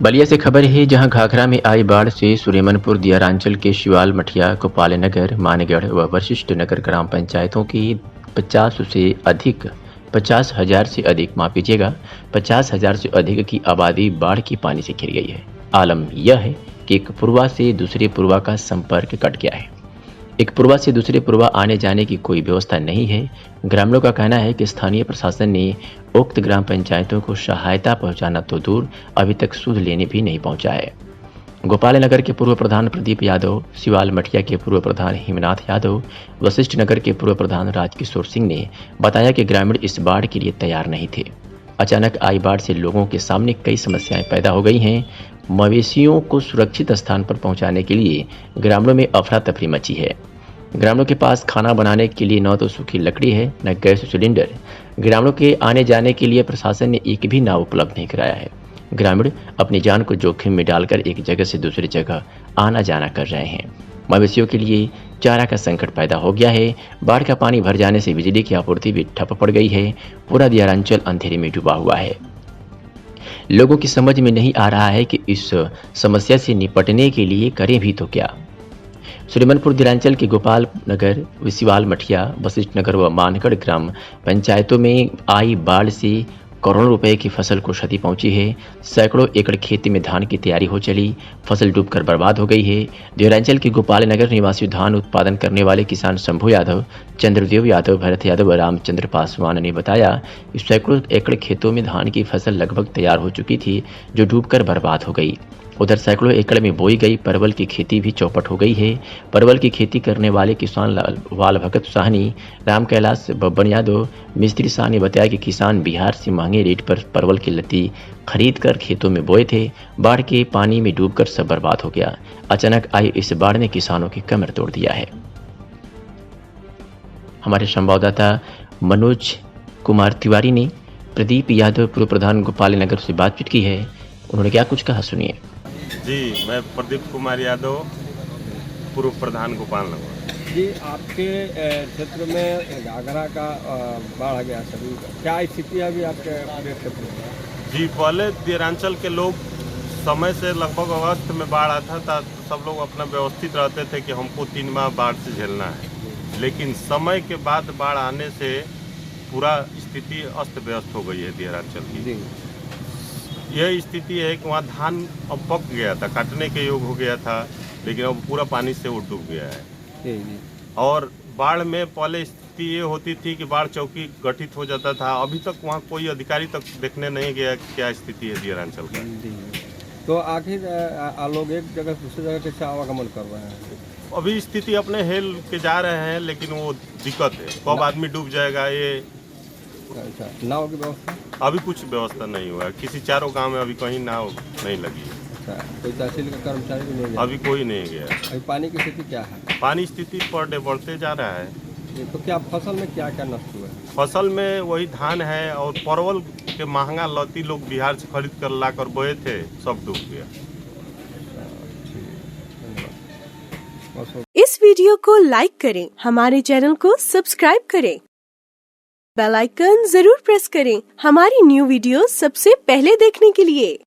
बलिया से खबर है, जहां घाघरा में आई बाढ़ से सुरेमनपुर दियारांचल के शिवाल मठिया, गोपाल नगर, मानगढ़ व वशिष्ठ नगर ग्राम पंचायतों की 50,000 से अधिक 50,000 से अधिक की आबादी बाढ़ के पानी से घिर गई है। आलम यह है कि एक पूर्वा से दूसरे पूर्वा का संपर्क कट गया है। एक पूर्वा से दूसरे पूर्वा आने जाने की कोई व्यवस्था नहीं है। ग्रामीणों का कहना है कि स्थानीय प्रशासन ने उक्त ग्राम पंचायतों को सहायता पहुंचाना तो दूर, अभी तक सूद लेने भी नहीं पहुंचा है। गोपाल नगर के पूर्व प्रधान प्रदीप यादव, शिवाल मठिया के पूर्व प्रधान हिमनाथ यादव, वशिष्ठ नगर के पूर्व प्रधान राजकिशोर सिंह ने बताया कि ग्रामीण इस बाढ़ के लिए तैयार नहीं थे। अचानक आई बाढ़ से लोगों के सामने कई समस्याएं पैदा हो गई हैं। मवेशियों को सुरक्षित स्थान पर पहुंचाने के लिए ग्रामीणों में अफरा तफरी मची है। ग्रामीणों के पास खाना बनाने के लिए न तो सूखी लकड़ी है, न गैस सिलेंडर। ग्रामीणों के आने जाने के लिए प्रशासन ने एक भी नाव उपलब्ध नहीं कराया है। ग्रामीण अपनी जान को जोखिम में डालकर एक जगह से दूसरी जगह आना जाना कर रहे हैं। मवेशियों के लिए चारा का संकट पैदा हो गया है। बाढ़ का पानी भर जाने से बिजली की आपूर्ति भी ठप पड़ गई है। पूरा दियारांचल अंधेरे में डूबा हुआ है। लोगों की समझ में नहीं आ रहा है कि इस समस्या से निपटने के लिए करें भी तो क्या। सुरेमनपुर दियारांचल के गोपाल नगर, शिवाल मठिया, वशिष्ठ नगर व मानगढ़ ग्राम पंचायतों में आई बाढ़ से करोड़ों रुपए की फसल को क्षति पहुंची है। सैकड़ों एकड़ खेती में धान की तैयारी हो चली, फसल डूबकर बर्बाद हो गई है। दियारांचल के गोपाल नगर निवासी धान उत्पादन करने वाले किसान शंभू यादव, चंद्रदेव यादव, भरत यादव व रामचंद्र पासवान ने बताया कि सैकड़ों एकड़ खेतों में धान की फसल लगभग तैयार हो चुकी थी, जो डूबकर बर्बाद हो गई। उधर सैकड़ों एकड़ में बोई गई परवल की खेती भी चौपट हो गई है। परवल की खेती करने वाले किसान वाल भगत साहनी, राम कैलाश बब्बन यादव, मिस्त्री शाह ने बताया कि किसान बिहार से महंगे रेट पर परवल की लत्ती खरीद कर खेतों में बोए थे। बाढ़ के पानी में डूबकर सब बर्बाद हो गया। अचानक आई इस बाढ़ ने किसानों की कमर तोड़ दिया है। हमारे संवाददाता मनोज कुमार तिवारी ने प्रदीप यादव, पूर्व प्रधान गोपाल नगर से बातचीत की है। उन्होंने क्या कुछ कहा, सुनिए। जी, मैं प्रदीप कुमार यादव, पूर्व प्रधान गोपाल नगर। जी, आपके क्षेत्र में घाघरा का बाढ़ आ गया सभी, क्या स्थिति है अभी आपके पूरे क्षेत्र में? जी, पहले दियारांचल के लोग समय से लगभग अगस्त में बाढ़ आता था, सब लोग अपना व्यवस्थित रहते थे कि हमको 3 माह बाढ़ से झेलना है। लेकिन समय के बाद बाढ़ आने से पूरा स्थिति अस्त व्यस्त हो गई है दियारांचल की। यह स्थिति है कि वहाँ धान अब पक गया था, काटने के योग हो गया था, लेकिन अब पूरा पानी से वो डूब गया है। और बाढ़ में पहले स्थिति ये होती थी कि बाढ़ चौकी गठित हो जाता था। अभी तक वहाँ कोई अधिकारी तक देखने नहीं गया कि क्या स्थिति है दियारांचल का। तो आखिर लोग एक जगह से दूसरी जगह कैसे आवागमन कर रहे हैं? अभी स्थिति अपने हेल के जा रहे हैं, लेकिन वो दिक्कत है, कब आदमी डूब जाएगा ये। अच्छा, नाव की व्यवस्था अभी कुछ व्यवस्था नहीं हुआ है। किसी चारों गांव में अभी कहीं नाव नहीं लगी है। अच्छा, कोई तहसील का कर्मचारी भी नहीं गया? अभी कोई नहीं गया। अभी पानी की स्थिति क्या है? पानी स्थिति पर डे बढ़ते जा रहा है। तो क्या फसल में क्या क्या नष्ट हुआ है? फसल में वही धान है और परवल के महंगा लौती लोग बिहार से खरीद कर ला कर बोए थे, सब डूब गया। इस वीडियो को लाइक करें, हमारे चैनल को सब्सक्राइब करें, बेल आइकन जरूर प्रेस करें हमारी न्यू वीडियो सबसे पहले देखने के लिए।